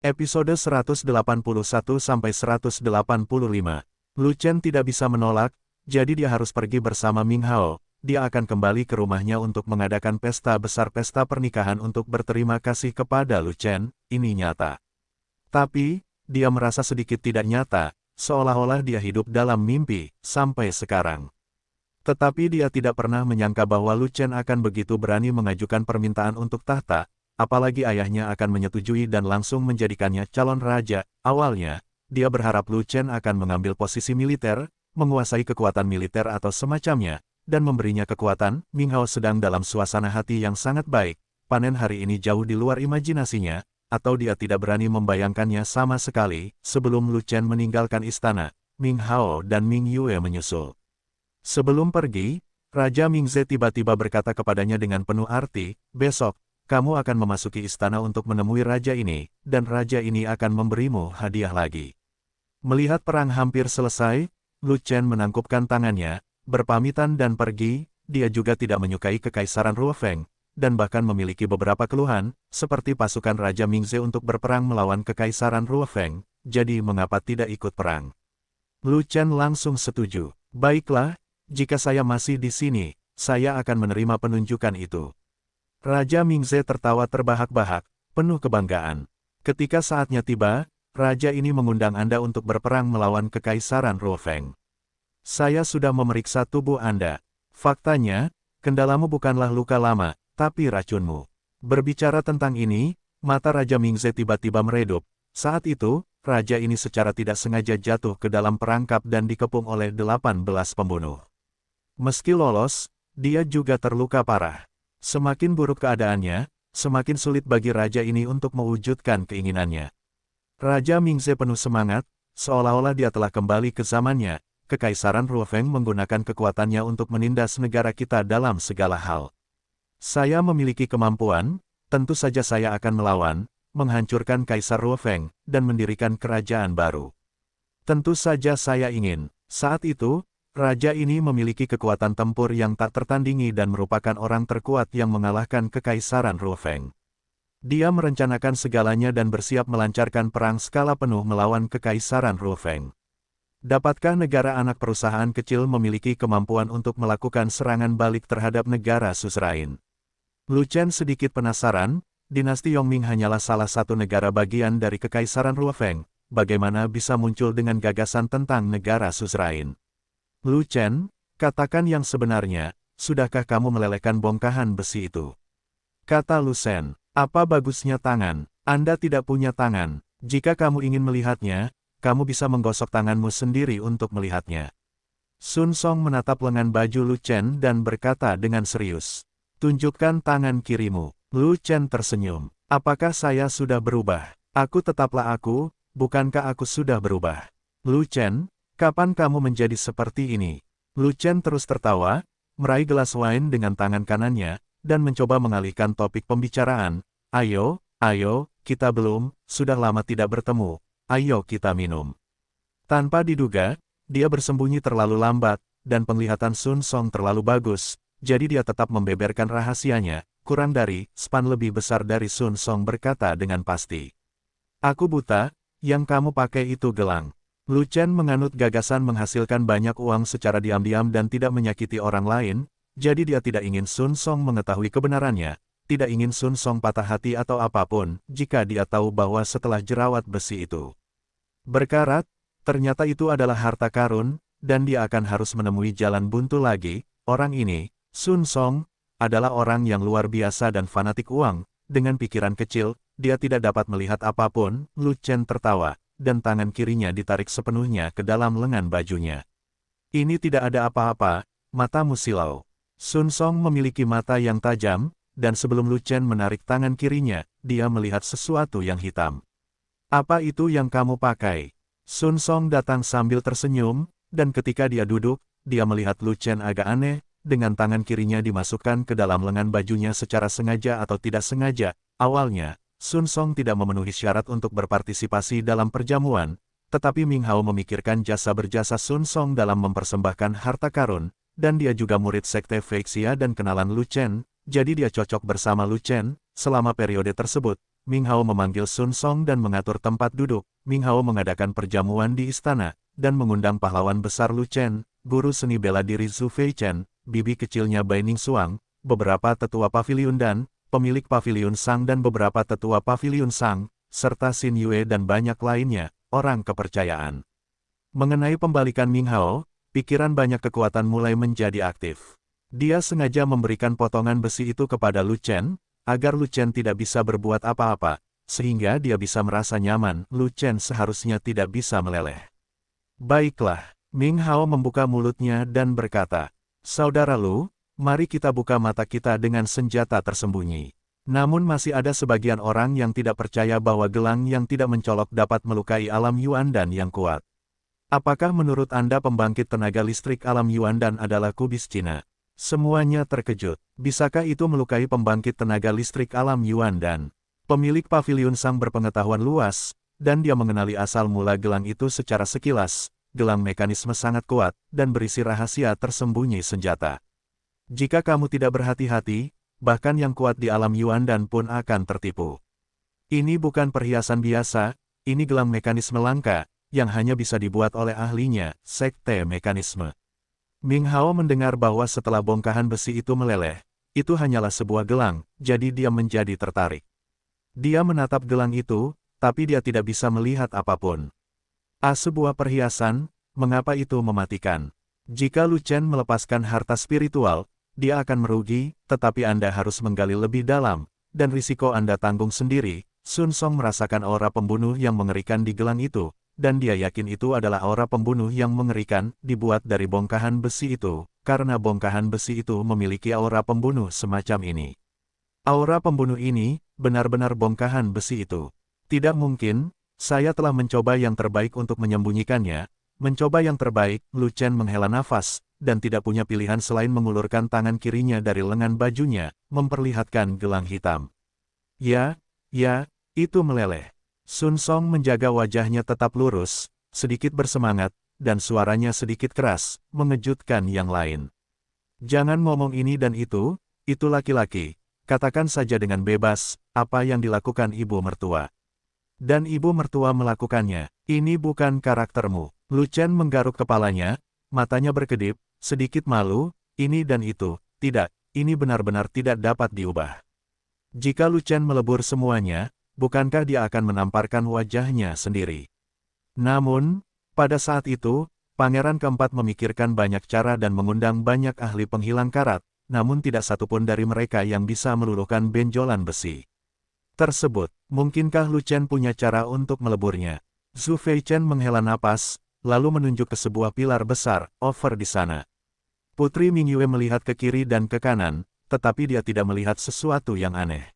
Episode 181-185. Lu Chen tidak bisa menolak, jadi dia harus pergi bersama Ming Hao. Dia akan kembali ke rumahnya untuk mengadakan pesta besar, pesta pernikahan untuk berterima kasih kepada Lu Chen. Ini nyata. Tapi, dia merasa sedikit tidak nyata, seolah-olah dia hidup dalam mimpi, sampai sekarang. Tetapi dia tidak pernah menyangka bahwa Lu Chen akan begitu berani mengajukan permintaan untuk tahta, apalagi ayahnya akan menyetujui dan langsung menjadikannya calon raja. Awalnya, dia berharap Lu Chen akan mengambil posisi militer, menguasai kekuatan militer atau semacamnya, dan memberinya kekuatan. Ming Hao sedang dalam suasana hati yang sangat baik, panen hari ini jauh di luar imajinasinya, atau dia tidak berani membayangkannya sama sekali. Sebelum Lu Chen meninggalkan istana, Ming Hao dan Ming Yue menyusul. Sebelum pergi, Raja Mingze tiba-tiba berkata kepadanya dengan penuh arti, "Besok, kamu akan memasuki istana untuk menemui raja ini, dan raja ini akan memberimu hadiah lagi." Melihat perang hampir selesai, Lu Chen menangkupkan tangannya, berpamitan dan pergi. Dia juga tidak menyukai kekaisaran Ruofeng, dan bahkan memiliki beberapa keluhan, seperti pasukan Raja Mingze untuk berperang melawan kekaisaran Ruofeng, jadi mengapa tidak ikut perang? Lu Chen langsung setuju. "Baiklah, jika saya masih di sini, saya akan menerima penunjukan itu." Raja Mingze tertawa terbahak-bahak, penuh kebanggaan. "Ketika saatnya tiba, raja ini mengundang Anda untuk berperang melawan kekaisaran Ruofeng. Saya sudah memeriksa tubuh Anda. Faktanya, kendalamu bukanlah luka lama, tapi racunmu." Berbicara tentang ini, mata Raja Mingze tiba-tiba meredup. Saat itu, raja ini secara tidak sengaja jatuh ke dalam perangkap dan dikepung oleh 18 pembunuh. Meski lolos, dia juga terluka parah. Semakin buruk keadaannya, semakin sulit bagi raja ini untuk mewujudkan keinginannya. Raja Mingze penuh semangat, seolah-olah dia telah kembali ke zamannya. Kekaisaran Ruofeng menggunakan kekuatannya untuk menindas negara kita dalam segala hal. Saya memiliki kemampuan, tentu saja saya akan melawan, menghancurkan Kaisar Ruofeng, dan mendirikan kerajaan baru. Tentu saja saya ingin. Saat itu, raja ini memiliki kekuatan tempur yang tak tertandingi dan merupakan orang terkuat yang mengalahkan kekaisaran Ruofeng. Dia merencanakan segalanya dan bersiap melancarkan perang skala penuh melawan kekaisaran Ruofeng. Dapatkah negara anak perusahaan kecil memiliki kemampuan untuk melakukan serangan balik terhadap negara suzerain? Lu Chen sedikit penasaran, dinasti Yongming hanyalah salah satu negara bagian dari kekaisaran Ruofeng, bagaimana bisa muncul dengan gagasan tentang negara suzerain? "Lu Chen, katakan yang sebenarnya, sudahkah kamu melelehkan bongkahan besi itu?" kata Lu Chen. "Apa bagusnya tangan? Anda tidak punya tangan. Jika kamu ingin melihatnya, kamu bisa menggosok tanganmu sendiri untuk melihatnya." Sun Song menatap lengan baju Lu Chen dan berkata dengan serius, "Tunjukkan tangan kirimu." Lu Chen tersenyum. "Apakah saya sudah berubah? Aku tetaplah aku, bukankah aku sudah berubah?" "Lu Chen, kapan kamu menjadi seperti ini?" Lu Chen terus tertawa, meraih gelas wine dengan tangan kanannya, dan mencoba mengalihkan topik pembicaraan. Ayo, kita sudah lama tidak bertemu, ayo kita minum." Tanpa diduga, dia bersembunyi terlalu lambat, dan penglihatan Sun Song terlalu bagus, jadi dia tetap membeberkan rahasianya. Kurang dari span lebih besar dari Sun Song berkata dengan pasti, "Aku buta, yang kamu pakai itu gelang." Lu Chen menganut gagasan menghasilkan banyak uang secara diam-diam dan tidak menyakiti orang lain, jadi dia tidak ingin Sun Song mengetahui kebenarannya, tidak ingin Sun Song patah hati atau apapun, jika dia tahu bahwa setelah jerawat besi itu berkarat, ternyata itu adalah harta karun, dan dia akan harus menemui jalan buntu lagi. Orang ini, Sun Song, adalah orang yang luar biasa dan fanatik uang. Dengan pikiran kecil, dia tidak dapat melihat apapun. Lu Chen tertawa, dan tangan kirinya ditarik sepenuhnya ke dalam lengan bajunya. "Ini tidak ada apa-apa, matamu silau." Sun Song memiliki mata yang tajam, dan sebelum Lu Chen menarik tangan kirinya, dia melihat sesuatu yang hitam. "Apa itu yang kamu pakai?" Sun Song datang sambil tersenyum, dan ketika dia duduk, dia melihat Lu Chen agak aneh, dengan tangan kirinya dimasukkan ke dalam lengan bajunya secara sengaja atau tidak sengaja. Awalnya, Sun Song tidak memenuhi syarat untuk berpartisipasi dalam perjamuan, tetapi Ming Hao memikirkan jasa berjasa Sun Song dalam mempersembahkan harta karun, dan dia juga murid sekte Feixia dan kenalan Lu Chen, jadi dia cocok bersama Lu Chen. Selama periode tersebut, Ming Hao memanggil Sun Song dan mengatur tempat duduk. Ming Hao mengadakan perjamuan di istana, dan mengundang pahlawan besar Lu Chen, guru seni bela diri Zhu Feichen, bibi kecilnya Bai Ningsuang, beberapa tetua paviliun dan pemilik paviliun Sang dan beberapa tetua paviliun Sang, serta Xin Yue dan banyak lainnya, orang kepercayaan. Mengenai pembalikan Ming Hao, pikiran banyak kekuatan mulai menjadi aktif. Dia sengaja memberikan potongan besi itu kepada Lu Chen, agar Lu Chen tidak bisa berbuat apa-apa, sehingga dia bisa merasa nyaman. Lu Chen seharusnya tidak bisa meleleh. Baiklah, Ming Hao membuka mulutnya dan berkata, "Saudara Lu, mari kita buka mata kita dengan senjata tersembunyi." Namun masih ada sebagian orang yang tidak percaya bahwa gelang yang tidak mencolok dapat melukai alam Yuandan yang kuat. Apakah menurut Anda pembangkit tenaga listrik alam Yuandan adalah kubis Cina? Semuanya terkejut. Bisakah itu melukai pembangkit tenaga listrik alam Yuandan? Pemilik paviliun Sang berpengetahuan luas, dan dia mengenali asal mula gelang itu secara sekilas. Gelang mekanisme sangat kuat, dan berisi rahasia tersembunyi senjata. Jika kamu tidak berhati-hati, bahkan yang kuat di alam Yuandan pun akan tertipu. Ini bukan perhiasan biasa, ini gelang mekanisme langka, yang hanya bisa dibuat oleh ahlinya, sekte mekanisme. Ming Hao mendengar bahwa setelah bongkahan besi itu meleleh, itu hanyalah sebuah gelang, jadi dia menjadi tertarik. Dia menatap gelang itu, tapi dia tidak bisa melihat apapun. Sebuah perhiasan, mengapa itu mematikan? Jika Lu Chen melepaskan harta spiritual, dia akan merugi, tetapi Anda harus menggali lebih dalam, dan risiko Anda tanggung sendiri. Sun Song merasakan aura pembunuh yang mengerikan di gelang itu, dan dia yakin itu adalah aura pembunuh yang mengerikan, dibuat dari bongkahan besi itu, karena bongkahan besi itu memiliki aura pembunuh semacam ini. Aura pembunuh ini, benar-benar bongkahan besi itu. Tidak mungkin, saya telah mencoba yang terbaik untuk menyembunyikannya. Mencoba yang terbaik, Lu Chen menghela nafas, dan tidak punya pilihan selain mengulurkan tangan kirinya dari lengan bajunya, memperlihatkan gelang hitam. Ya, itu meleleh. Sun Song menjaga wajahnya tetap lurus, sedikit bersemangat, dan suaranya sedikit keras, mengejutkan yang lain. Jangan ngomong ini dan itu laki-laki. Katakan saja dengan bebas, apa yang dilakukan ibu mertua. Dan ibu mertua melakukannya, ini bukan karaktermu. Lu Chen menggaruk kepalanya, matanya berkedip, sedikit malu, ini dan itu, tidak, ini benar-benar tidak dapat diubah. Jika Lu Chen melebur semuanya, bukankah dia akan menamparkan wajahnya sendiri? Namun, pada saat itu, Pangeran keempat memikirkan banyak cara dan mengundang banyak ahli penghilang karat, namun tidak satupun dari mereka yang bisa meluluhkan benjolan besi tersebut. Mungkinkah Lu Chen punya cara untuk meleburnya? Zhu Feichen menghela napas, lalu menunjuk ke sebuah pilar besar, over di sana. Putri Mingyue melihat ke kiri dan ke kanan, tetapi dia tidak melihat sesuatu yang aneh.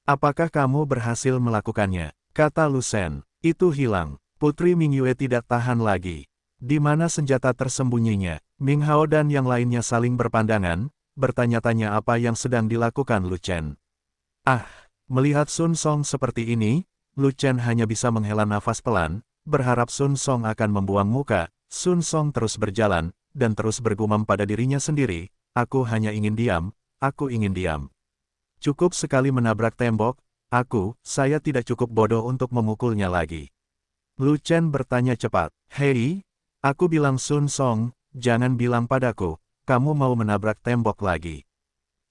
Apakah kamu berhasil melakukannya? Kata Lu Shen. Itu hilang. Putri Mingyue tidak tahan lagi. Di mana senjata tersembunyinya? Ming Hao dan yang lainnya saling berpandangan, bertanya-tanya apa yang sedang dilakukan Lu Chen. Melihat Sun Song seperti ini, Lu Chen hanya bisa menghela nafas pelan, berharap Sun Song akan membuang muka. Sun Song terus berjalan, dan terus bergumam pada dirinya sendiri, aku hanya ingin diam, aku ingin diam. Cukup sekali menabrak tembok, saya tidak cukup bodoh untuk memukulnya lagi. Lu Chen bertanya cepat, hei, aku bilang Sun Song, jangan bilang padaku, kamu mau menabrak tembok lagi.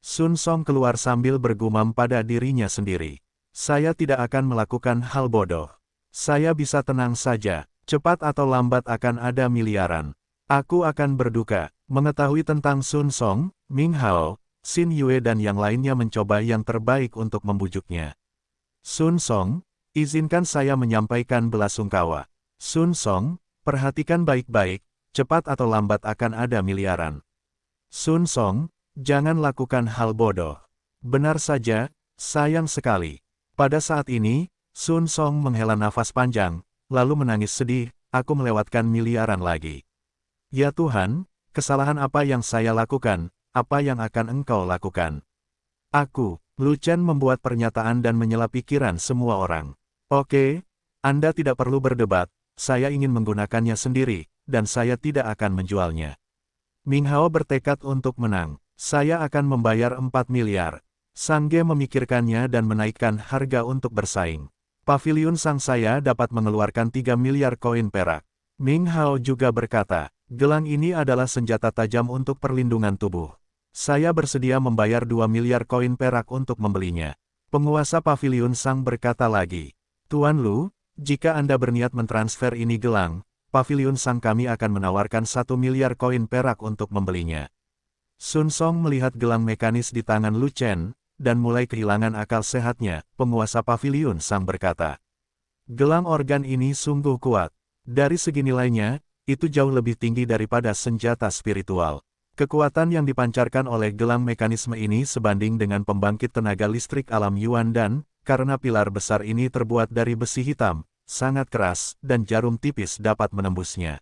Sun Song keluar sambil bergumam pada dirinya sendiri. Saya tidak akan melakukan hal bodoh. Saya bisa tenang saja, cepat atau lambat akan ada miliaran. Aku akan berduka. Mengetahui tentang Sun Song, Ming Hao, Xin Yue dan yang lainnya mencoba yang terbaik untuk membujuknya. Sun Song, izinkan saya menyampaikan belasungkawa. Sun Song, perhatikan baik-baik, cepat atau lambat akan ada miliaran. Sun Song, jangan lakukan hal bodoh. Benar saja, sayang sekali. Pada saat ini, Sun Song menghela nafas panjang, lalu menangis sedih, aku melewatkan miliaran lagi. Ya Tuhan, kesalahan apa yang saya lakukan? Apa yang akan engkau lakukan? Lu Chen membuat pernyataan dan menyela pikiran semua orang. Oke, Anda tidak perlu berdebat, saya ingin menggunakannya sendiri, dan saya tidak akan menjualnya. Ming Hao bertekad untuk menang. Saya akan membayar 4 miliar. Sangge memikirkannya dan menaikkan harga untuk bersaing. Paviliun Sang Saya dapat mengeluarkan 3 miliar koin perak. Ming Hao juga berkata, gelang ini adalah senjata tajam untuk perlindungan tubuh. Saya bersedia membayar 2 miliar koin perak untuk membelinya. Penguasa Paviliun Sang berkata lagi, Tuan Lu, jika Anda berniat mentransfer ini gelang, Paviliun Sang kami akan menawarkan 1 miliar koin perak untuk membelinya. Sun Song melihat gelang mekanis di tangan Lu Chen, dan mulai kehilangan akal sehatnya. Penguasa Paviliun Sang berkata, gelang organ ini sungguh kuat. Dari segi nilainya, itu jauh lebih tinggi daripada senjata spiritual. Kekuatan yang dipancarkan oleh gelang mekanisme ini sebanding dengan pembangkit tenaga listrik alam Yuan dan, karena pilar besar ini terbuat dari besi hitam, sangat keras, dan jarum tipis dapat menembusnya.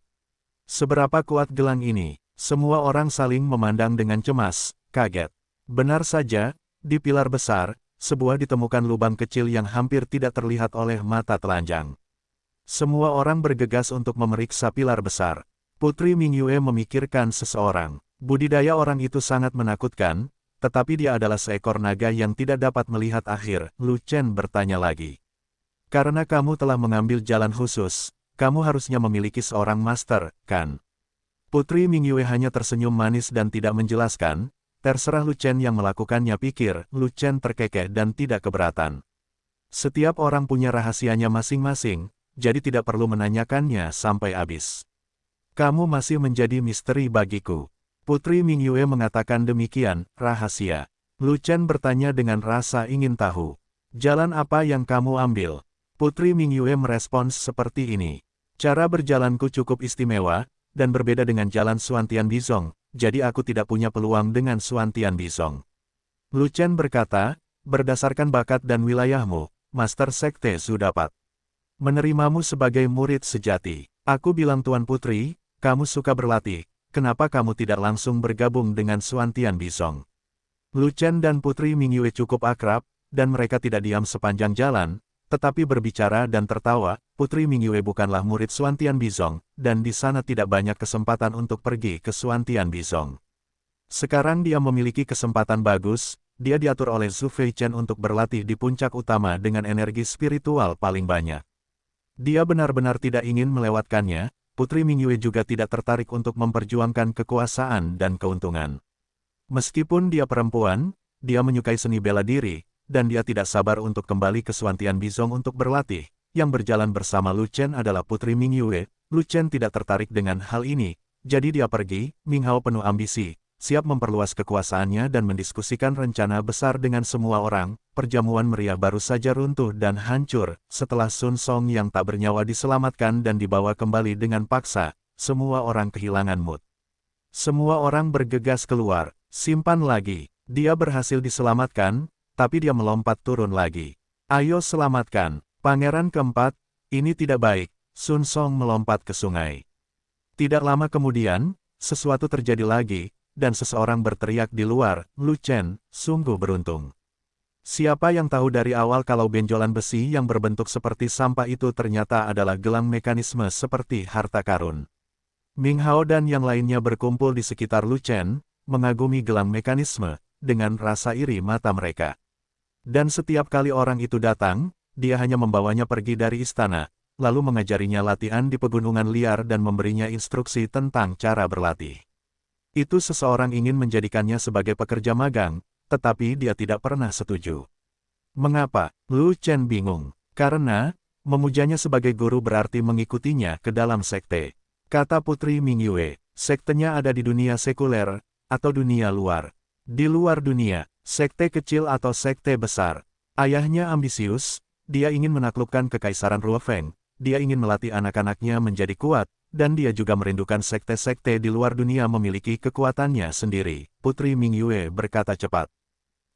Seberapa kuat gelang ini? Semua orang saling memandang dengan cemas, kaget. Benar saja, di pilar besar, sebuah ditemukan lubang kecil yang hampir tidak terlihat oleh mata telanjang. Semua orang bergegas untuk memeriksa pilar besar. Putri Mingyue memikirkan seseorang. Budidaya orang itu sangat menakutkan, tetapi dia adalah seekor naga yang tidak dapat melihat akhir. Lu Chen bertanya lagi. Karena kamu telah mengambil jalan khusus, kamu harusnya memiliki seorang master, kan? Putri Mingyue hanya tersenyum manis dan tidak menjelaskan. Terserah Lu Chen yang melakukannya, pikir. Lu Chen terkekeh dan tidak keberatan. Setiap orang punya rahasianya masing-masing, jadi tidak perlu menanyakannya sampai habis. Kamu masih menjadi misteri bagiku. Putri Mingyue mengatakan demikian, rahasia. Lu Chen bertanya dengan rasa ingin tahu. Jalan apa yang kamu ambil? Putri Mingyue merespons seperti ini. Cara berjalanku cukup istimewa, dan berbeda dengan jalan Suantian Bizong. Jadi aku tidak punya peluang dengan Suantian Bizong. Lu Chen berkata, berdasarkan bakat dan wilayahmu, Master Sekte Su dapat menerimamu sebagai murid sejati. Aku bilang Tuan Putri, kamu suka berlatih, kenapa kamu tidak langsung bergabung dengan Suantian Bizong? Lu Chen dan Putri Mingyue cukup akrab, dan mereka tidak diam sepanjang jalan, tetapi berbicara dan tertawa. Putri Mingyue bukanlah murid Suantian Bizong, dan di sana tidak banyak kesempatan untuk pergi ke Suantian Bizong. Sekarang dia memiliki kesempatan bagus, dia diatur oleh Zhu Feichen untuk berlatih di puncak utama dengan energi spiritual paling banyak. Dia benar-benar tidak ingin melewatkannya. Putri Mingyue juga tidak tertarik untuk memperjuangkan kekuasaan dan keuntungan. Meskipun dia perempuan, dia menyukai seni bela diri, dan dia tidak sabar untuk kembali ke Suantian Bizong untuk berlatih. Yang berjalan bersama Lu Chen adalah Putri Mingyue. Lu Chen tidak tertarik dengan hal ini, jadi dia pergi. Ming Hao penuh ambisi, siap memperluas kekuasaannya dan mendiskusikan rencana besar dengan semua orang. Perjamuan meriah baru saja runtuh dan hancur, setelah Sun Song yang tak bernyawa diselamatkan dan dibawa kembali dengan paksa. Semua orang kehilangan mood. Semua orang bergegas keluar. Simpan lagi. Dia berhasil diselamatkan, tapi dia melompat turun lagi. Ayo selamatkan. Pangeran keempat, ini tidak baik. Sun Song melompat ke sungai. Tidak lama kemudian, sesuatu terjadi lagi, dan seseorang berteriak di luar, Lu Chen, sungguh beruntung. Siapa yang tahu dari awal kalau benjolan besi yang berbentuk seperti sampah itu ternyata adalah gelang mekanisme seperti harta karun. Ming Hao dan yang lainnya berkumpul di sekitar Lu Chen, mengagumi gelang mekanisme, dengan rasa iri mata mereka. Dan setiap kali orang itu datang, dia hanya membawanya pergi dari istana, lalu mengajarinya latihan di pegunungan liar dan memberinya instruksi tentang cara berlatih. Itu seseorang ingin menjadikannya sebagai pekerja magang, tetapi dia tidak pernah setuju. Mengapa? Lu Chen bingung. Karena, memujanya sebagai guru berarti mengikutinya ke dalam sekte. Kata Putri Mingyue, sektenya ada di dunia sekuler, atau dunia luar. Di luar dunia, sekte kecil atau sekte besar. Ayahnya ambisius, dia ingin menaklukkan kekaisaran Ruofeng, dia ingin melatih anak-anaknya menjadi kuat, dan dia juga merindukan sekte-sekte di luar dunia memiliki kekuatannya sendiri. Putri Mingyue berkata cepat.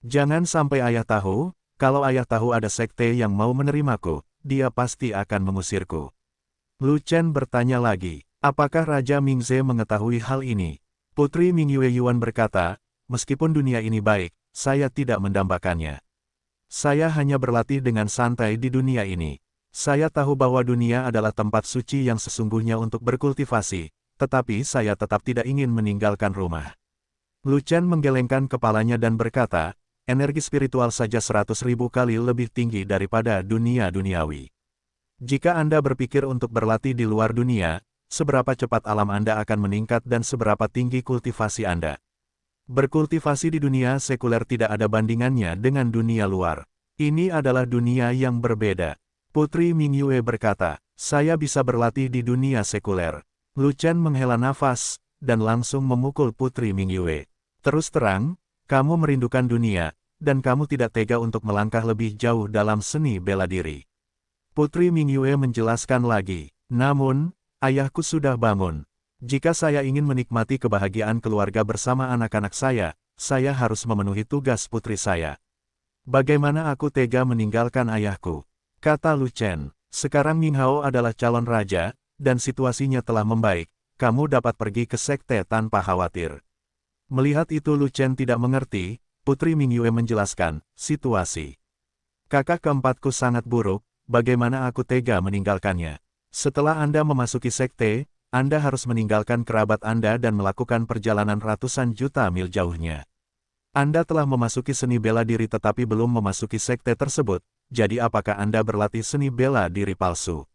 Jangan sampai ayah tahu, kalau ayah tahu ada sekte yang mau menerimaku, dia pasti akan mengusirku. Lu Chen bertanya lagi, apakah Raja Mingze mengetahui hal ini? Putri Mingyue Yuan berkata, meskipun dunia ini baik, saya tidak mendambakannya. Saya hanya berlatih dengan santai di dunia ini. Saya tahu bahwa dunia adalah tempat suci yang sesungguhnya untuk berkultivasi, tetapi saya tetap tidak ingin meninggalkan rumah. Lu Chen menggelengkan kepalanya dan berkata, energi spiritual saja 100.000 kali lebih tinggi daripada dunia duniawi. Jika Anda berpikir untuk berlatih di luar dunia, seberapa cepat alam Anda akan meningkat dan seberapa tinggi kultivasi Anda. Berkultivasi di dunia sekuler tidak ada bandingannya dengan dunia luar. Ini adalah dunia yang berbeda. Putri Mingyue berkata, saya bisa berlatih di dunia sekuler. Lu Chen menghela nafas, dan langsung memukul Putri Mingyue. Terus terang, kamu merindukan dunia, dan kamu tidak tega untuk melangkah lebih jauh dalam seni bela diri. Putri Mingyue menjelaskan lagi, namun, ayahku sudah bangun. Jika saya ingin menikmati kebahagiaan keluarga bersama anak-anak saya harus memenuhi tugas putri saya. Bagaimana aku tega meninggalkan ayahku? Kata Lu Chen, sekarang Minghao adalah calon raja, dan situasinya telah membaik, kamu dapat pergi ke sekte tanpa khawatir. Melihat itu Lu Chen tidak mengerti, Putri Mingyue menjelaskan, situasi kakak keempatku sangat buruk, bagaimana aku tega meninggalkannya? Setelah Anda memasuki sekte, Anda harus meninggalkan kerabat Anda dan melakukan perjalanan ratusan juta mil jauhnya. Anda telah memasuki seni bela diri tetapi belum memasuki sekte tersebut, jadi apakah Anda berlatih seni bela diri palsu?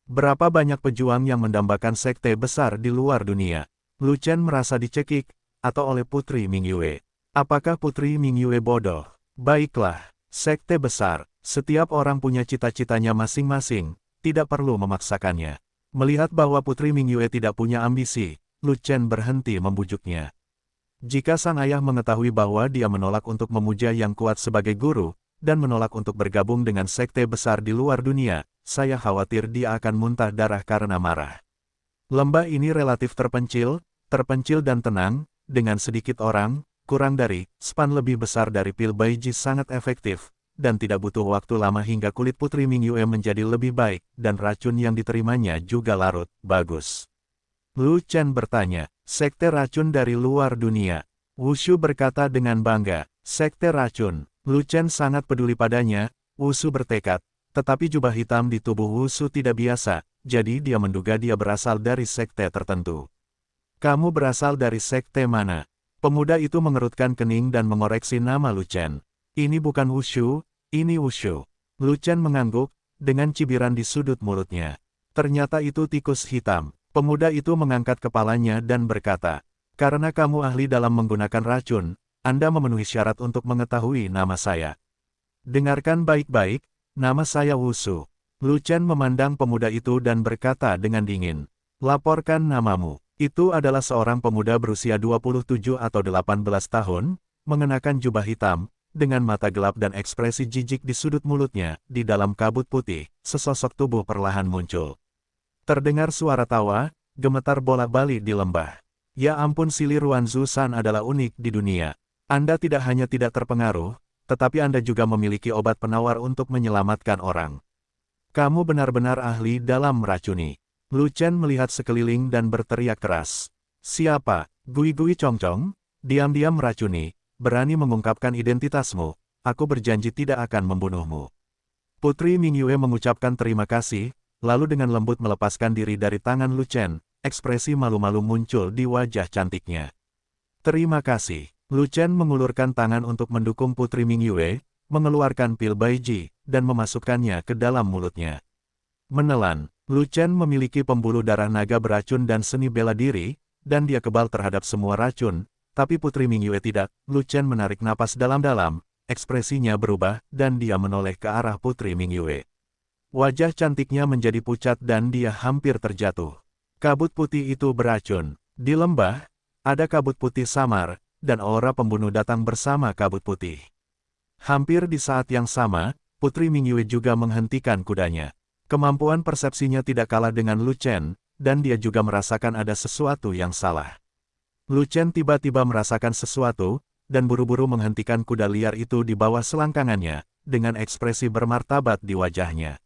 Berapa banyak pejuang yang mendambakan sekte besar di luar dunia? Lu Chen merasa dicekik, atau oleh Putri Mingyue. Apakah Putri Mingyue bodoh? Baiklah, sekte besar, setiap orang punya cita-citanya masing-masing, tidak perlu memaksakannya. Melihat bahwa Putri Mingyue tidak punya ambisi, Lu Chen berhenti membujuknya. Jika sang ayah mengetahui bahwa dia menolak untuk memuja yang kuat sebagai guru, dan menolak untuk bergabung dengan sekte besar di luar dunia, saya khawatir dia akan muntah darah karena marah. Lembah ini relatif terpencil dan tenang, dengan sedikit orang, kurang dari span lebih besar dari pil Baiji sangat efektif, dan tidak butuh waktu lama hingga kulit Putri Mingyue menjadi lebih baik, dan racun yang diterimanya juga larut, bagus. Lu Chen bertanya, sekte racun dari luar dunia. Wushu berkata dengan bangga, sekte racun. Lu Chen sangat peduli padanya, Wushu bertekad, tetapi jubah hitam di tubuh Wushu tidak biasa, jadi dia menduga dia berasal dari sekte tertentu. Kamu berasal dari sekte mana? Pemuda itu mengerutkan kening dan mengoreksi nama Lu Chen. Ini bukan Wushu, ini Wushu. Lu Chen mengangguk, dengan cibiran di sudut mulutnya. Ternyata itu tikus hitam. Pemuda itu mengangkat kepalanya dan berkata, karena kamu ahli dalam menggunakan racun, Anda memenuhi syarat untuk mengetahui nama saya. Dengarkan baik-baik, nama saya Wushu. Lu Chen memandang pemuda itu dan berkata dengan dingin, laporkan namamu. Itu adalah seorang pemuda berusia 27 atau 18 tahun, mengenakan jubah hitam, dengan mata gelap dan ekspresi jijik di sudut mulutnya, di dalam kabut putih, sesosok tubuh perlahan muncul. Terdengar suara tawa, gemetar bolak-balik di lembah. Ya ampun, Sili Ruanzu-san adalah unik di dunia. Anda tidak hanya tidak terpengaruh, tetapi Anda juga memiliki obat penawar untuk menyelamatkan orang. Kamu benar-benar ahli dalam meracuni. Lu Chen melihat sekeliling dan berteriak keras. Siapa? Gui-Gui Chongchong? Diam-diam meracuni. Berani mengungkapkan identitasmu, aku berjanji tidak akan membunuhmu. Putri Mingyue mengucapkan terima kasih, lalu dengan lembut melepaskan diri dari tangan Lu Chen, ekspresi malu-malu muncul di wajah cantiknya. Terima kasih. Lu Chen mengulurkan tangan untuk mendukung Putri Mingyue, mengeluarkan pil Baiji, dan memasukkannya ke dalam mulutnya. Menelan, Lu Chen memiliki pembuluh darah naga beracun dan seni bela diri, dan dia kebal terhadap semua racun. Tapi Putri Mingyue tidak. Lu Chen menarik napas dalam-dalam, ekspresinya berubah, dan dia menoleh ke arah Putri Mingyue. Wajah cantiknya menjadi pucat dan dia hampir terjatuh. Kabut putih itu beracun. Di lembah, ada kabut putih samar, dan aura pembunuh datang bersama kabut putih. Hampir di saat yang sama, Putri Mingyue juga menghentikan kudanya. Kemampuan persepsinya tidak kalah dengan Lu Chen, dan dia juga merasakan ada sesuatu yang salah. Lu Chen tiba-tiba merasakan sesuatu, dan buru-buru menghentikan kuda liar itu di bawah selangkangannya, dengan ekspresi bermartabat di wajahnya.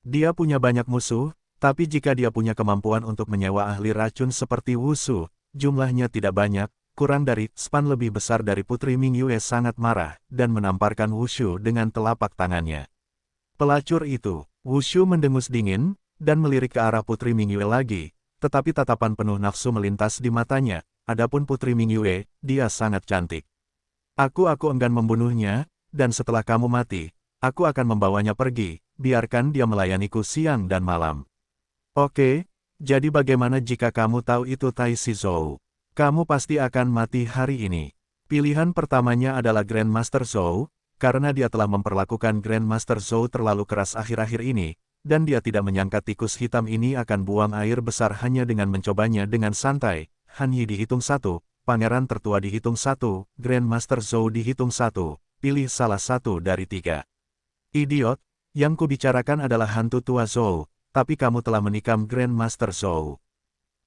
Dia punya banyak musuh, tapi jika dia punya kemampuan untuk menyewa ahli racun seperti Wushu, jumlahnya tidak banyak, kurang dari span lebih besar dari Putri Mingyue sangat marah, dan menamparkan Wushu dengan telapak tangannya. Pelacur itu, Wushu mendengus dingin, dan melirik ke arah Putri Mingyue lagi, tetapi tatapan penuh nafsu melintas di matanya. Adapun Putri Mingyue, dia sangat cantik. Aku enggan membunuhnya, dan setelah kamu mati, aku akan membawanya pergi, biarkan dia melayaniku siang dan malam. Oke, jadi bagaimana jika kamu tahu itu Tai Shizou? Kamu pasti akan mati hari ini. Pilihan pertamanya adalah Grandmaster Zhou, karena dia telah memperlakukan Grandmaster Zhou terlalu keras akhir-akhir ini, dan dia tidak menyangka tikus hitam ini akan buang air besar hanya dengan mencobanya dengan santai. Han Yi dihitung 1, Pangeran Tertua dihitung 1, Grandmaster Zhou dihitung 1, pilih salah satu dari 3. Idiot, yang kubicarakan adalah hantu tua Zhou, tapi kamu telah menikam Grandmaster Zhou.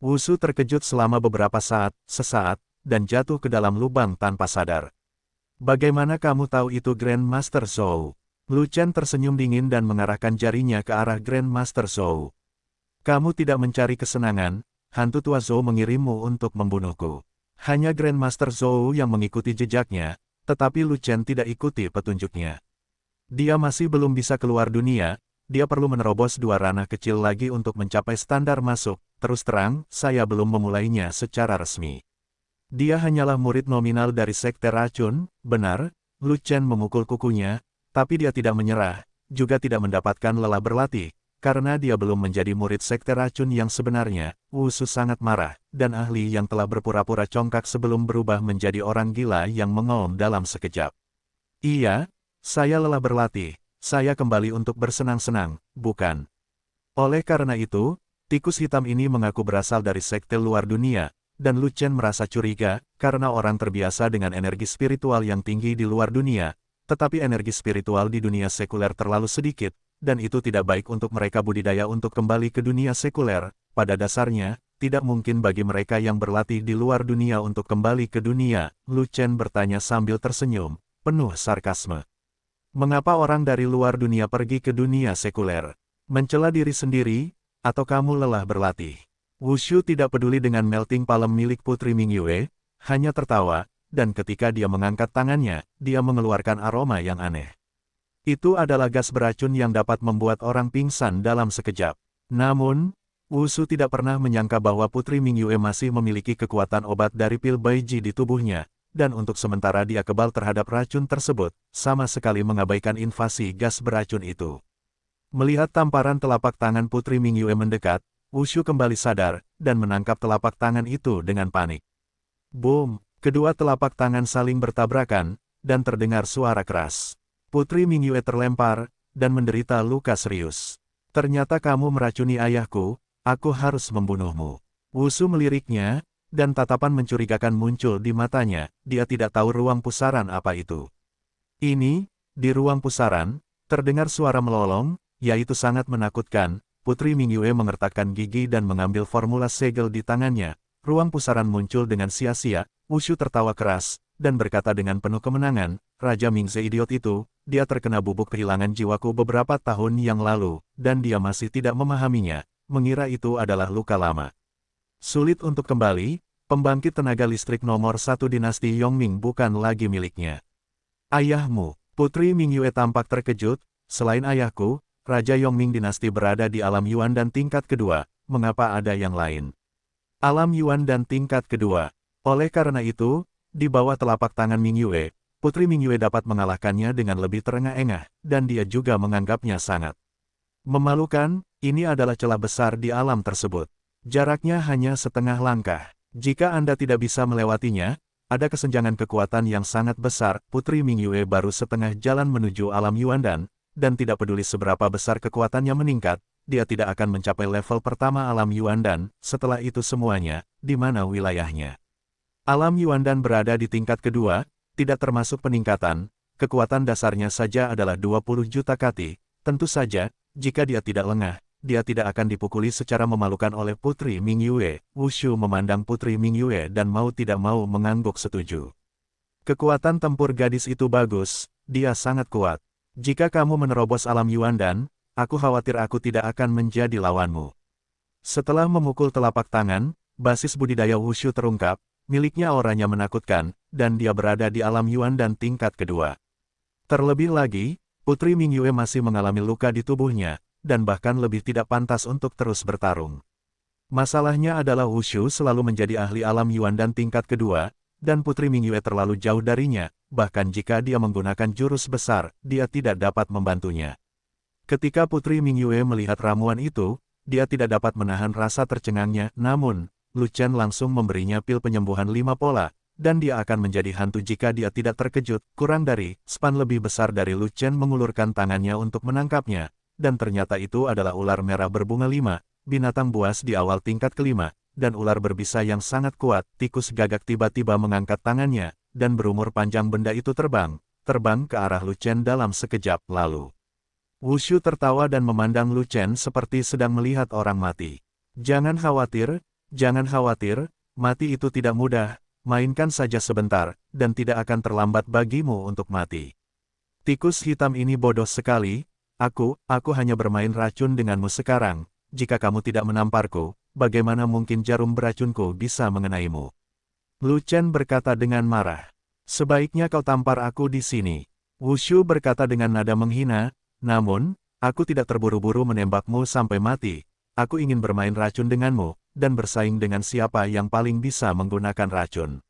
Wushu terkejut selama beberapa saat, sesaat, dan jatuh ke dalam lubang tanpa sadar. Bagaimana kamu tahu itu Grandmaster Zhou? Lu Chen tersenyum dingin dan mengarahkan jarinya ke arah Grandmaster Zhou. Kamu tidak mencari kesenangan, hantu tua Zhou mengirimmu untuk membunuhku. Hanya Grandmaster Zhou yang mengikuti jejaknya, tetapi Lu Chen tidak ikuti petunjuknya. Dia masih belum bisa keluar dunia, dia perlu menerobos 2 ranah kecil lagi untuk mencapai standar masuk. Terus terang, saya belum memulainya secara resmi. Dia hanyalah murid nominal dari Sekte Racun, benar, Lu Chen memukul kukunya, tapi dia tidak menyerah, juga tidak mendapatkan lelah berlatih, karena dia belum menjadi murid Sekte Racun yang sebenarnya. Wushu sangat marah, dan ahli yang telah berpura-pura congkak sebelum berubah menjadi orang gila yang mengolom dalam sekejap. Iya, saya lelah berlatih, saya kembali untuk bersenang-senang, bukan? Oleh karena itu, tikus hitam ini mengaku berasal dari sekte luar dunia, dan Lu Chen merasa curiga, karena orang terbiasa dengan energi spiritual yang tinggi di luar dunia, tetapi energi spiritual di dunia sekuler terlalu sedikit, dan itu tidak baik untuk mereka budidaya untuk kembali ke dunia sekuler. Pada dasarnya, tidak mungkin bagi mereka yang berlatih di luar dunia untuk kembali ke dunia, Lu Chen bertanya sambil tersenyum, penuh sarkasme. Mengapa orang dari luar dunia pergi ke dunia sekuler? Mencela diri sendiri, atau kamu lelah berlatih? Wushu tidak peduli dengan melting palm milik Putri Mingyue, hanya tertawa, dan ketika dia mengangkat tangannya, dia mengeluarkan aroma yang aneh. Itu adalah gas beracun yang dapat membuat orang pingsan dalam sekejap. Namun, Wushu tidak pernah menyangka bahwa Putri Mingyue masih memiliki kekuatan obat dari pil Baiji di tubuhnya, dan untuk sementara dia kebal terhadap racun tersebut, sama sekali mengabaikan invasi gas beracun itu. Melihat tamparan telapak tangan Putri Mingyue mendekat, Wushu kembali sadar, dan menangkap telapak tangan itu dengan panik. Boom! Kedua telapak tangan saling bertabrakan, dan terdengar suara keras. Putri Mingyue terlempar, dan menderita luka serius. Ternyata kamu meracuni ayahku, aku harus membunuhmu. Wushu meliriknya, dan tatapan mencurigakan muncul di matanya, dia tidak tahu ruang pusaran apa itu. Ini, di ruang pusaran, terdengar suara melolong, yaitu sangat menakutkan. Putri Mingyue mengertakkan gigi dan mengambil formula segel di tangannya. Ruang pusaran muncul dengan sia-sia. Wushu tertawa keras, dan berkata dengan penuh kemenangan, Raja Mingze idiot itu, dia terkena bubuk kehilangan jiwaku beberapa tahun yang lalu, dan dia masih tidak memahaminya, mengira itu adalah luka lama. Sulit untuk kembali, pembangkit tenaga listrik nomor 1 dinasti Yongming bukan lagi miliknya. Ayahmu, Putri Mingyue tampak terkejut, selain ayahku, Raja Yongming dinasti berada di alam Yuan dan tingkat kedua, mengapa ada yang lain? Alam Yuan dan tingkat kedua. Oleh karena itu, di bawah telapak tangan Mingyue, Putri Mingyue dapat mengalahkannya dengan lebih terengah-engah, dan dia juga menganggapnya sangat memalukan. Ini adalah celah besar di alam tersebut. Jaraknya hanya setengah langkah. Jika Anda tidak bisa melewatinya, ada kesenjangan kekuatan yang sangat besar. Putri Mingyue baru setengah jalan menuju alam Yuan dan tidak peduli seberapa besar kekuatannya meningkat, dia tidak akan mencapai level pertama alam Yuandan. Setelah itu semuanya, di mana wilayahnya? Alam Yuandan berada di tingkat kedua, tidak termasuk peningkatan, kekuatan dasarnya saja adalah 20 juta kati. Tentu saja, jika dia tidak lengah, dia tidak akan dipukuli secara memalukan oleh Putri Mingyue. Wushu memandang Putri Mingyue dan mau tidak mau mengangguk setuju. Kekuatan tempur gadis itu bagus, dia sangat kuat. Jika kamu menerobos alam Yuandan, aku khawatir aku tidak akan menjadi lawanmu. Setelah memukul telapak tangan, basis budidaya Wushu terungkap, miliknya auranya menakutkan, dan dia berada di alam Yuandan tingkat kedua. Terlebih lagi, Putri Mingyue masih mengalami luka di tubuhnya, dan bahkan lebih tidak pantas untuk terus bertarung. Masalahnya adalah Wushu selalu menjadi ahli alam Yuandan tingkat kedua, dan Putri Mingyue terlalu jauh darinya, bahkan jika dia menggunakan jurus besar, dia tidak dapat membantunya. Ketika Putri Mingyue melihat ramuan itu, dia tidak dapat menahan rasa tercengangnya, namun, Lu Chen langsung memberinya pil penyembuhan 5 pola, dan dia akan menjadi hantu jika dia tidak terkejut. Kurang dari span lebih besar dari Lu Chen mengulurkan tangannya untuk menangkapnya, dan ternyata itu adalah ular merah berbunga 5, binatang buas di awal tingkat kelima, dan ular berbisa yang sangat kuat. Tikus gagak tiba-tiba mengangkat tangannya, dan berumur panjang benda itu terbang ke arah Lu Chen dalam sekejap lalu. Wushu tertawa dan memandang Lu Chen seperti sedang melihat orang mati. Jangan khawatir, mati itu tidak mudah, mainkan saja sebentar, dan tidak akan terlambat bagimu untuk mati. Tikus hitam ini bodoh sekali, aku hanya bermain racun denganmu sekarang, jika kamu tidak menamparku, bagaimana mungkin jarum beracunku bisa mengenaimu? Lu Chen berkata dengan marah. Sebaiknya kau tampar aku di sini. Wushu berkata dengan nada menghina, namun, aku tidak terburu-buru menembakmu sampai mati. Aku ingin bermain racun denganmu, dan bersaing dengan siapa yang paling bisa menggunakan racun.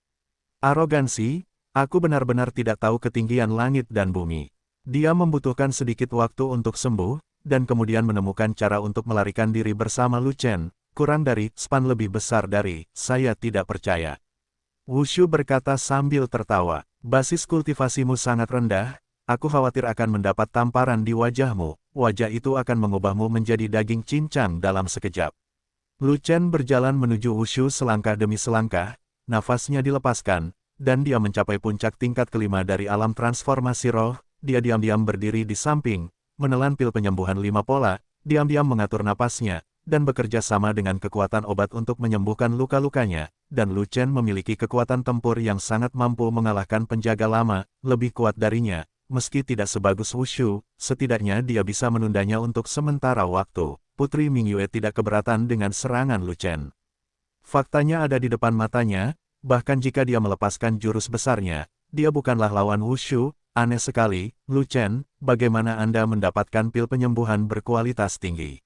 Arogansi, aku benar-benar tidak tahu ketinggian langit dan bumi. Dia membutuhkan sedikit waktu untuk sembuh, dan kemudian menemukan cara untuk melarikan diri bersama Lu Chen, kurang dari span lebih besar dari, saya tidak percaya. Wushu berkata sambil tertawa, basis kultivasimu sangat rendah, aku khawatir akan mendapat tamparan di wajahmu, wajah itu akan mengubahmu menjadi daging cincang dalam sekejap. Lu Chen berjalan menuju Wushu selangkah demi selangkah, nafasnya dilepaskan, dan dia mencapai puncak tingkat kelima dari alam transformasi roh. Dia diam-diam berdiri di samping, menelan pil penyembuhan 5 pola, diam-diam mengatur napasnya, dan bekerja sama dengan kekuatan obat untuk menyembuhkan luka-lukanya, dan Lu Chen memiliki kekuatan tempur yang sangat mampu mengalahkan penjaga lama, lebih kuat darinya. Meski tidak sebagus Wushu, setidaknya dia bisa menundanya untuk sementara waktu. Putri Mingyue tidak keberatan dengan serangan Lu Chen. Faktanya ada di depan matanya, bahkan jika dia melepaskan jurus besarnya, dia bukanlah lawan Wushu. Aneh sekali, Lu Chen, bagaimana Anda mendapatkan pil penyembuhan berkualitas tinggi?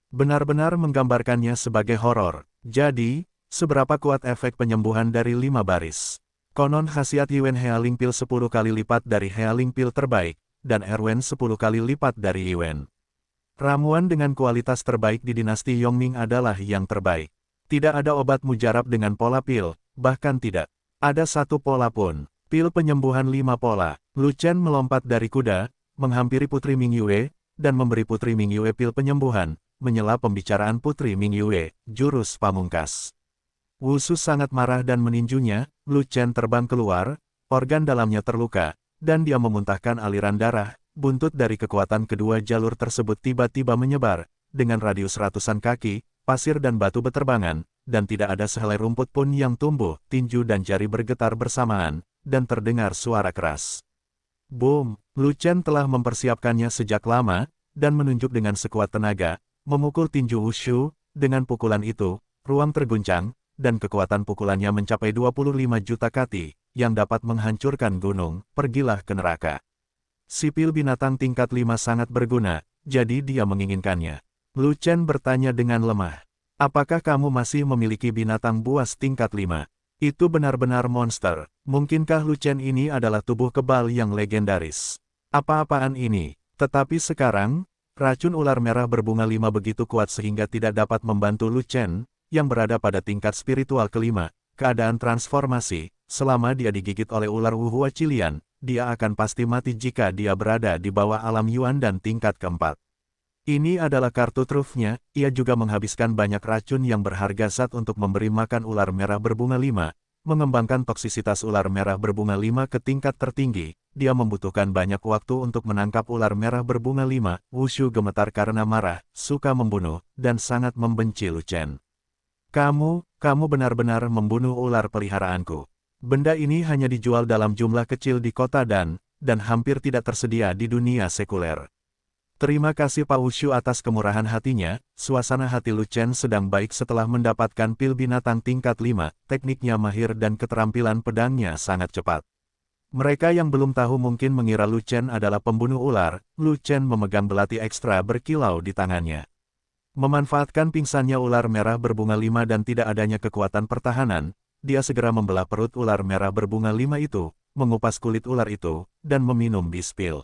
Benar-benar menggambarkannya sebagai horor. Jadi, seberapa kuat efek penyembuhan dari 5 baris? Konon khasiat Yuan Healing Pil 10 kali lipat dari Healing Pil terbaik, dan Erwen 10 kali lipat dari Yuan. Ramuan dengan kualitas terbaik di dinasti Yongming adalah yang terbaik. Tidak ada obat mujarab dengan pola pil, bahkan tidak ada satu pola pun. Pil penyembuhan 5 pola. Lu Chen melompat dari kuda, menghampiri Putri Mingyue, dan memberi Putri Mingyue pil penyembuhan, menyela pembicaraan Putri Mingyue, jurus pamungkas. Wushu sangat marah dan meninjunya. Lu Chen terbang keluar, organ dalamnya terluka, dan dia memuntahkan aliran darah. Buntut dari kekuatan kedua jalur tersebut tiba-tiba menyebar, dengan radius ratusan kaki, pasir dan batu beterbangan, dan tidak ada sehelai rumput pun yang tumbuh. Tinju dan jari bergetar bersamaan, dan terdengar suara keras. Boom! Lu Chen telah mempersiapkannya sejak lama, dan menunjuk dengan sekuat tenaga, memukul tinju Wushu. Dengan pukulan itu, ruang terguncang, dan kekuatan pukulannya mencapai 25 juta kati, yang dapat menghancurkan gunung. Pergilah ke neraka. Sipil binatang tingkat 5 sangat berguna, jadi dia menginginkannya. Lu Chen bertanya dengan lemah. Apakah kamu masih memiliki binatang buas tingkat 5? Itu benar-benar monster. Mungkinkah Lu Chen ini adalah tubuh kebal yang legendaris? Apa-apaan ini? Tetapi sekarang, racun ular merah berbunga 5 begitu kuat sehingga tidak dapat membantu Lu Chen, yang berada pada tingkat spiritual kelima. Keadaan transformasi, selama dia digigit oleh ular Wuhua Cilian, dia akan pasti mati jika dia berada di bawah alam Yuan dan tingkat keempat. Ini adalah kartu trufnya. Ia juga menghabiskan banyak racun yang berharga zat untuk memberi makan ular merah berbunga 5, mengembangkan toksisitas ular merah berbunga 5 ke tingkat tertinggi. Dia membutuhkan banyak waktu untuk menangkap ular merah berbunga 5. Wushu gemetar karena marah, suka membunuh, dan sangat membenci Lu Chen. Kamu benar-benar membunuh ular peliharaanku. Benda ini hanya dijual dalam jumlah kecil di kota dan hampir tidak tersedia di dunia sekuler. Terima kasih Pak Wushu atas kemurahan hatinya. Suasana hati Lu Chen sedang baik setelah mendapatkan pil binatang tingkat 5, tekniknya mahir dan keterampilan pedangnya sangat cepat. Mereka yang belum tahu mungkin mengira Lu Chen adalah pembunuh ular. Lu Chen memegang belati ekstra berkilau di tangannya. Memanfaatkan pingsannya ular merah berbunga 5 dan tidak adanya kekuatan pertahanan, dia segera membelah perut ular merah berbunga 5 itu, mengupas kulit ular itu, dan meminum bis pil.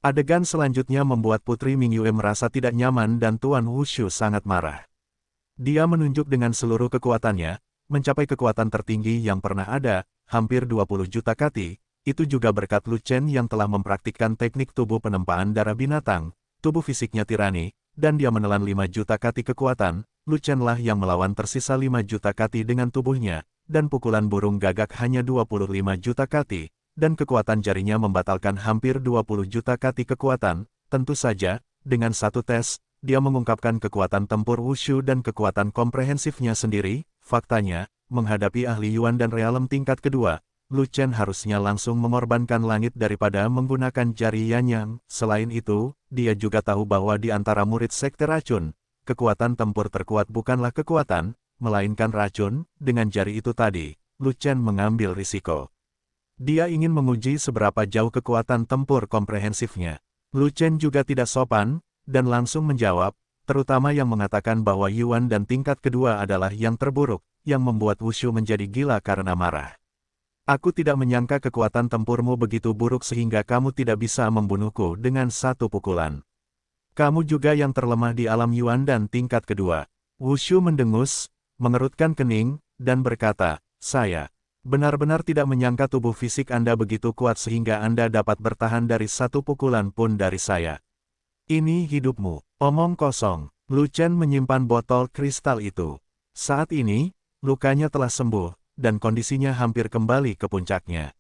Adegan selanjutnya membuat Putri Mingyue merasa tidak nyaman dan Tuan Wushu sangat marah. Dia menunjuk dengan seluruh kekuatannya, mencapai kekuatan tertinggi yang pernah ada, hampir 20 juta kati, itu juga berkat Lu Chen yang telah mempraktikkan teknik tubuh penempaan darah binatang, tubuh fisiknya tirani, dan dia menelan 5 juta kati kekuatan. Lu Chen lah yang melawan tersisa 5 juta kati dengan tubuhnya, dan pukulan burung gagak hanya 25 juta kati, dan kekuatan jarinya membatalkan hampir 20 juta kati kekuatan. Tentu saja, dengan satu tes, dia mengungkapkan kekuatan tempur wushu dan kekuatan komprehensifnya sendiri. Faktanya, menghadapi ahli Yuan dan realem tingkat kedua, Lu Chen harusnya langsung mengorbankan langit daripada menggunakan jari Yanyang. Selain itu, dia juga tahu bahwa di antara murid Sekte Racun, kekuatan tempur terkuat bukanlah kekuatan, melainkan racun. Dengan jari itu tadi, Lu Chen mengambil risiko. Dia ingin menguji seberapa jauh kekuatan tempur komprehensifnya. Lu Chen juga tidak sopan, dan langsung menjawab, terutama yang mengatakan bahwa Yuan dan tingkat kedua adalah yang terburuk, yang membuat Wushu menjadi gila karena marah. Aku tidak menyangka kekuatan tempurmu begitu buruk sehingga kamu tidak bisa membunuhku dengan satu pukulan. Kamu juga yang terlemah di alam Yuan dan tingkat kedua. Wushu mendengus, mengerutkan kening, dan berkata, saya benar-benar tidak menyangka tubuh fisik Anda begitu kuat sehingga Anda dapat bertahan dari satu pukulan pun dari saya. Ini hidupmu. Omong kosong. Lu Chen menyimpan botol kristal itu. Saat ini, lukanya telah sembuh, dan kondisinya hampir kembali ke puncaknya.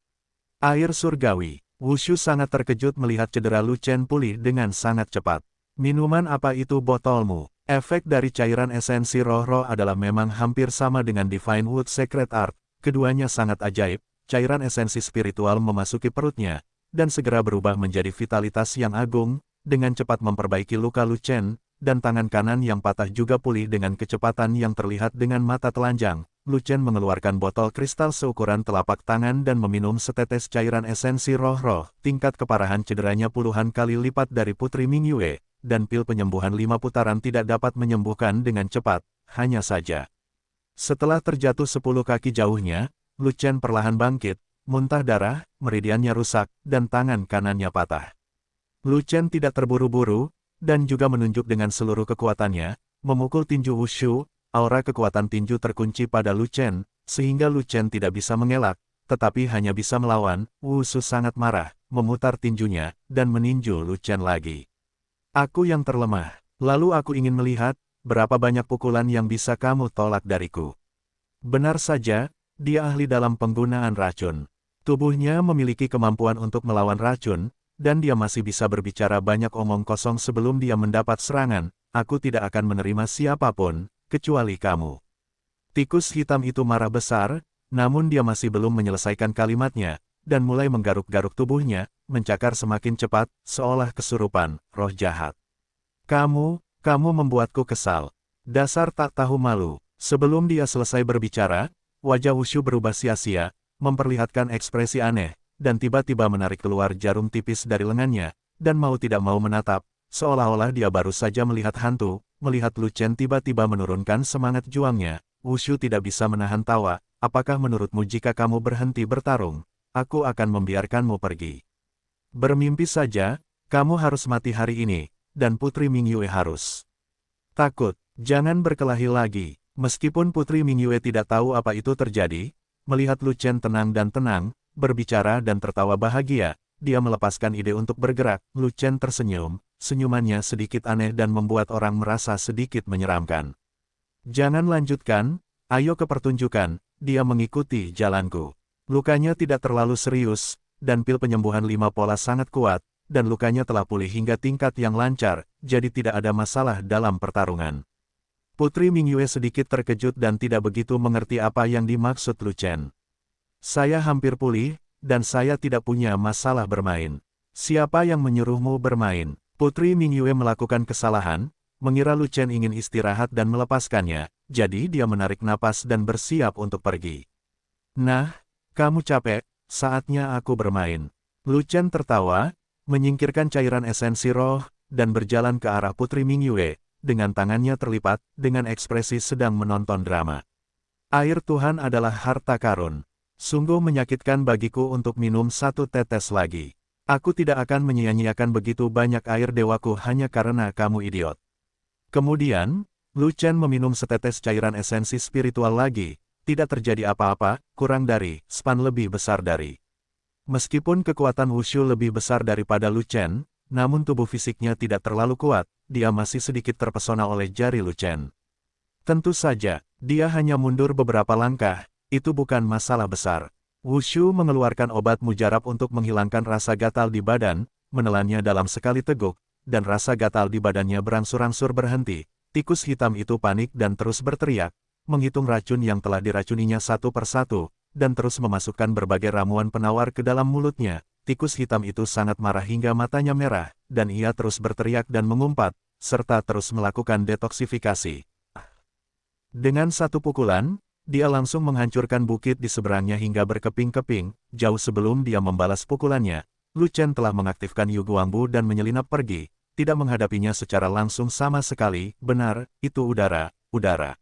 Air surgawi. Wushu sangat terkejut melihat cedera Lu Chen pulih dengan sangat cepat. Minuman apa itu botolmu? Efek dari cairan esensi roh-roh adalah memang hampir sama dengan Divine Wood Secret Art. Keduanya sangat ajaib. Cairan esensi spiritual memasuki perutnya, dan segera berubah menjadi vitalitas yang agung, dengan cepat memperbaiki luka Lu Chen, dan tangan kanan yang patah juga pulih dengan kecepatan yang terlihat dengan mata telanjang. Lu Chen mengeluarkan botol kristal seukuran telapak tangan dan meminum setetes cairan esensi roh-roh. Tingkat keparahan cederanya puluhan kali lipat dari Putri Mingyue, dan pil penyembuhan 5 putaran tidak dapat menyembuhkan dengan cepat, hanya saja. Setelah terjatuh 10 kaki jauhnya, Lu Chen perlahan bangkit, muntah darah, meridiannya rusak, dan tangan kanannya patah. Lu Chen tidak terburu-buru, dan juga menunjuk dengan seluruh kekuatannya, memukul tinju wushu. Aura kekuatan tinju terkunci pada Lu Chen, sehingga Lu Chen tidak bisa mengelak, tetapi hanya bisa melawan. Wushu sangat marah, memutar tinjunya, dan meninju Lu Chen lagi. Aku yang terlemah, lalu aku ingin melihat, berapa banyak pukulan yang bisa kamu tolak dariku. Benar saja, dia ahli dalam penggunaan racun. Tubuhnya memiliki kemampuan untuk melawan racun, dan dia masih bisa berbicara banyak omong kosong sebelum dia mendapat serangan. Aku tidak akan menerima siapapun, kecuali kamu. Tikus hitam itu marah besar, namun dia masih belum menyelesaikan kalimatnya, dan mulai menggaruk-garuk tubuhnya, mencakar semakin cepat, seolah kesurupan, roh jahat. Kamu membuatku kesal. Dasar tak tahu malu. Sebelum dia selesai berbicara, wajah Wushu berubah sia-sia, memperlihatkan ekspresi aneh, dan tiba-tiba menarik keluar jarum tipis dari lengannya, dan mau tidak mau menatap, seolah-olah dia baru saja melihat hantu. Melihat Lu Chen tiba-tiba menurunkan semangat juangnya, Wushu tidak bisa menahan tawa. Apakah menurutmu jika kamu berhenti bertarung, aku akan membiarkanmu pergi? Bermimpi saja, kamu harus mati hari ini, dan Putri Mingyue harus takut. Jangan berkelahi lagi. Meskipun Putri Mingyue tidak tahu apa itu terjadi, melihat Lu Chen tenang dan tenang, berbicara dan tertawa bahagia, dia melepaskan ide untuk bergerak. Lu Chen tersenyum, senyumannya sedikit aneh dan membuat orang merasa sedikit menyeramkan. Jangan lanjutkan, ayo ke pertunjukan, dia mengikuti jalanku. Lukanya tidak terlalu serius, dan pil penyembuhan 5 pola sangat kuat, dan lukanya telah pulih hingga tingkat yang lancar, jadi tidak ada masalah dalam pertarungan. Putri Mingyue sedikit terkejut dan tidak begitu mengerti apa yang dimaksud Lu Chen. Saya hampir pulih, dan saya tidak punya masalah bermain. Siapa yang menyuruhmu bermain? Putri Mingyue melakukan kesalahan, mengira Lu Chen ingin istirahat dan melepaskannya, jadi dia menarik napas dan bersiap untuk pergi. Nah, kamu capek, saatnya aku bermain. Lu Chen tertawa, menyingkirkan cairan esensi roh, dan berjalan ke arah Putri Mingyue, dengan tangannya terlipat, dengan ekspresi sedang menonton drama. Air Tuhan adalah harta karun. Sungguh menyakitkan bagiku untuk minum satu tetes lagi. Aku tidak akan menyia-nyiakan begitu banyak air dewaku hanya karena kamu idiot. Kemudian, Lu Chen meminum setetes cairan esensi spiritual lagi. Tidak terjadi apa-apa, kurang dari, span lebih besar dari. Meskipun kekuatan wushu lebih besar daripada Lu Chen, namun tubuh fisiknya tidak terlalu kuat, dia masih sedikit terpesona oleh jari Lu Chen. Tentu saja, dia hanya mundur beberapa langkah, itu bukan masalah besar. Wushu mengeluarkan obat mujarab untuk menghilangkan rasa gatal di badan, menelannya dalam sekali teguk, dan rasa gatal di badannya berangsur-angsur berhenti. Tikus hitam itu panik dan terus berteriak, menghitung racun yang telah diracuninya satu persatu, dan terus memasukkan berbagai ramuan penawar ke dalam mulutnya. Tikus hitam itu sangat marah hingga matanya merah, dan ia terus berteriak dan mengumpat, serta terus melakukan detoksifikasi. Dengan satu pukulan, dia langsung menghancurkan bukit di seberangnya hingga berkeping-keping. Jauh sebelum dia membalas pukulannya, Lu Chen telah mengaktifkan Yu Guangbu dan menyelinap pergi, tidak menghadapinya secara langsung sama sekali. Benar, itu udara, udara.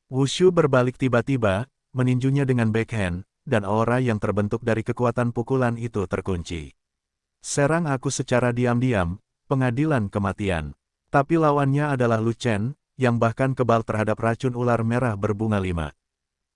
Wushu berbalik tiba-tiba, meninjunya dengan backhand, dan aura yang terbentuk dari kekuatan pukulan itu terkunci. Serang aku secara diam-diam, pengadilan kematian. Tapi lawannya adalah Lu Chen, yang bahkan kebal terhadap racun ular merah berbunga 5.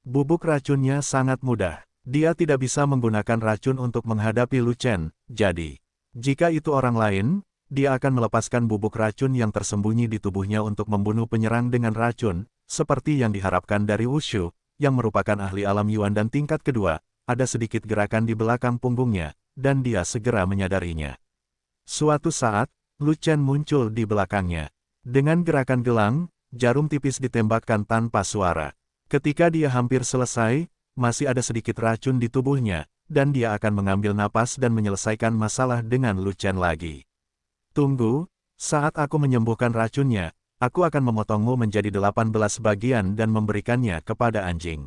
Bubuk racunnya sangat mudah. Dia tidak bisa menggunakan racun untuk menghadapi Lu Chen, jadi, jika itu orang lain, dia akan melepaskan bubuk racun yang tersembunyi di tubuhnya untuk membunuh penyerang dengan racun, seperti yang diharapkan dari Wushu, yang merupakan ahli alam Yuan dan tingkat kedua. Ada sedikit gerakan di belakang punggungnya, dan dia segera menyadarinya. Suatu saat, Lu Chen muncul di belakangnya. Dengan gerakan gelang, jarum tipis ditembakkan tanpa suara. Ketika dia hampir selesai, masih ada sedikit racun di tubuhnya, dan dia akan mengambil napas dan menyelesaikan masalah dengan Lu Chen lagi. Tunggu, saat aku menyembuhkan racunnya, aku akan memotongmu menjadi 18 bagian dan memberikannya kepada anjing.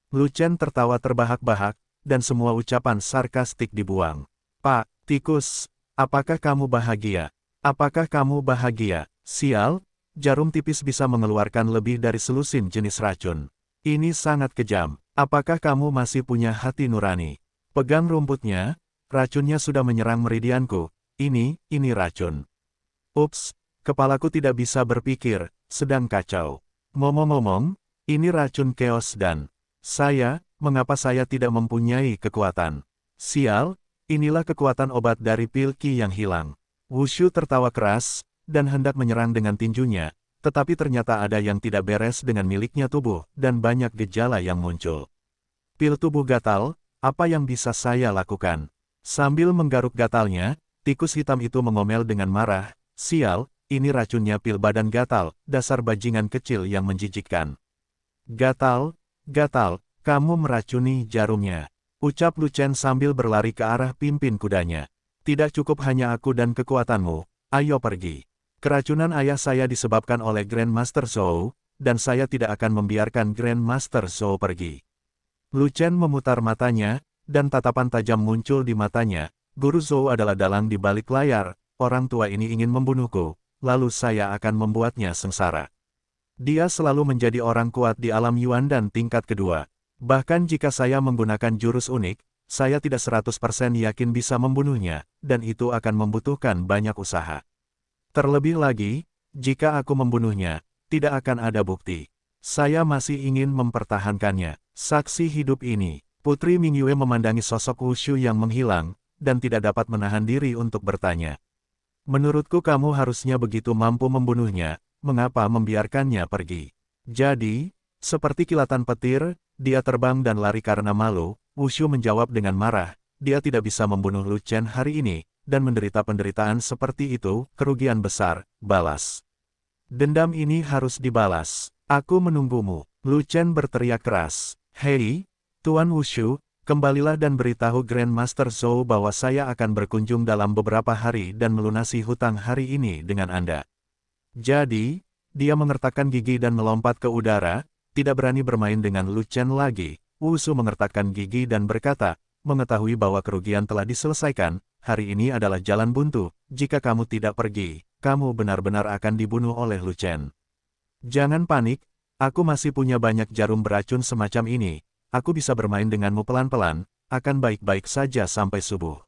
Lu Chen tertawa terbahak-bahak, dan semua ucapan sarkastik dibuang. Pak, tikus, apakah kamu bahagia? Apakah kamu bahagia? Sial, jarum tipis bisa mengeluarkan lebih dari selusin jenis racun. Ini sangat kejam. Apakah kamu masih punya hati nurani? Pegang rumputnya, racunnya sudah menyerang meridianku. Ini racun. Ups, kepalaku tidak bisa berpikir, sedang kacau. Ngomong-ngomong, ini racun chaos dan mengapa saya tidak mempunyai kekuatan? Sial, inilah kekuatan obat dari pil Qi yang hilang. Wushu tertawa keras, dan hendak menyerang dengan tinjunya, tetapi ternyata ada yang tidak beres dengan miliknya tubuh, dan banyak gejala yang muncul. Pil tubuh gatal, apa yang bisa saya lakukan? Sambil menggaruk gatalnya, tikus hitam itu mengomel dengan marah, sial, ini racunnya pil badan gatal, dasar bajingan kecil yang menjijikkan. Gatal, kamu meracuni jarumnya. Ucap Lu Chen sambil berlari ke arah pimpin kudanya. Tidak cukup hanya aku dan kekuatanmu, ayo pergi. Keracunan ayah saya disebabkan oleh Grandmaster Zhou, dan saya tidak akan membiarkan Grandmaster Zhou pergi. Lu Chen memutar matanya, dan tatapan tajam muncul di matanya. Guru Zhou adalah dalang di balik layar, orang tua ini ingin membunuhku, lalu saya akan membuatnya sengsara. Dia selalu menjadi orang kuat di alam Yuan dan tingkat kedua. Bahkan jika saya menggunakan jurus unik, saya tidak 100% yakin bisa membunuhnya, dan itu akan membutuhkan banyak usaha. Terlebih lagi, jika aku membunuhnya, tidak akan ada bukti. Saya masih ingin mempertahankannya. Saksi hidup ini, Putri Mingyue memandangi sosok Wushu yang menghilang, dan tidak dapat menahan diri untuk bertanya. Menurutku kamu harusnya begitu mampu membunuhnya, mengapa membiarkannya pergi? Jadi, seperti kilatan petir, dia terbang dan lari karena malu. Wushu menjawab dengan marah, dia tidak bisa membunuh Lu Chen hari ini, dan menderita penderitaan seperti itu, kerugian besar, balas. Dendam ini harus dibalas. Aku menunggumu. Lu Chen berteriak keras. Hei, Tuan Wushu, kembalilah dan beritahu Grandmaster Zhou bahwa saya akan berkunjung dalam beberapa hari dan melunasi hutang hari ini dengan Anda. Jadi, dia mengertakkan gigi dan melompat ke udara, tidak berani bermain dengan Lu Chen lagi. Wushu mengertakkan gigi dan berkata, mengetahui bahwa kerugian telah diselesaikan, hari ini adalah jalan buntu, jika kamu tidak pergi, kamu benar-benar akan dibunuh oleh Lu Chen. Jangan panik, Aku masih punya banyak jarum beracun semacam ini, aku bisa bermain denganmu pelan-pelan, akan baik-baik saja sampai subuh.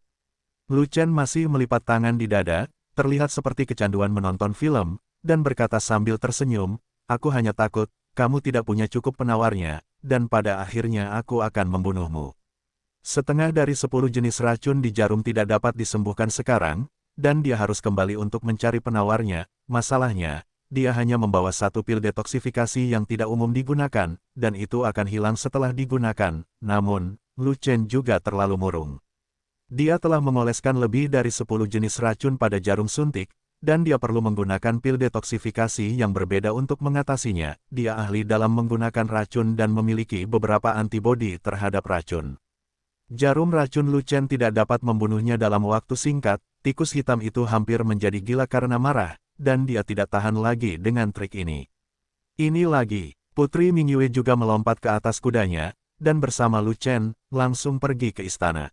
Lu Chen masih melipat tangan di dada, terlihat seperti kecanduan menonton film, dan berkata sambil tersenyum, aku hanya takut, kamu tidak punya cukup penawarnya, dan pada akhirnya aku akan membunuhmu. Setengah dari 10 jenis racun di jarum tidak dapat disembuhkan sekarang, dan dia harus kembali untuk mencari penawarnya. Masalahnya, dia hanya membawa satu pil detoksifikasi yang tidak umum digunakan, dan itu akan hilang setelah digunakan. Namun, Lu Chen juga terlalu murung. Dia telah mengoleskan lebih dari 10 jenis racun pada jarum suntik, dan dia perlu menggunakan pil detoksifikasi yang berbeda untuk mengatasinya. Dia ahli dalam menggunakan racun dan memiliki beberapa antibodi terhadap racun. Jarum racun Lu Chen tidak dapat membunuhnya dalam waktu singkat, tikus hitam itu hampir menjadi gila karena marah, dan dia tidak tahan lagi dengan trik ini. Ini lagi, Putri Mingyue juga melompat ke atas kudanya, dan bersama Lu Chen, langsung pergi ke istana.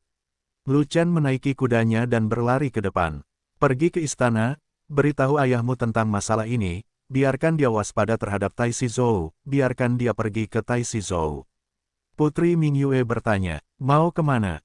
Lu Chen menaiki kudanya dan berlari ke depan. Pergi ke istana, beritahu ayahmu tentang masalah ini, biarkan dia waspada terhadap Tai Shizhou, biarkan dia pergi ke Tai Shizhou. Putri Mingyue bertanya, mau kemana?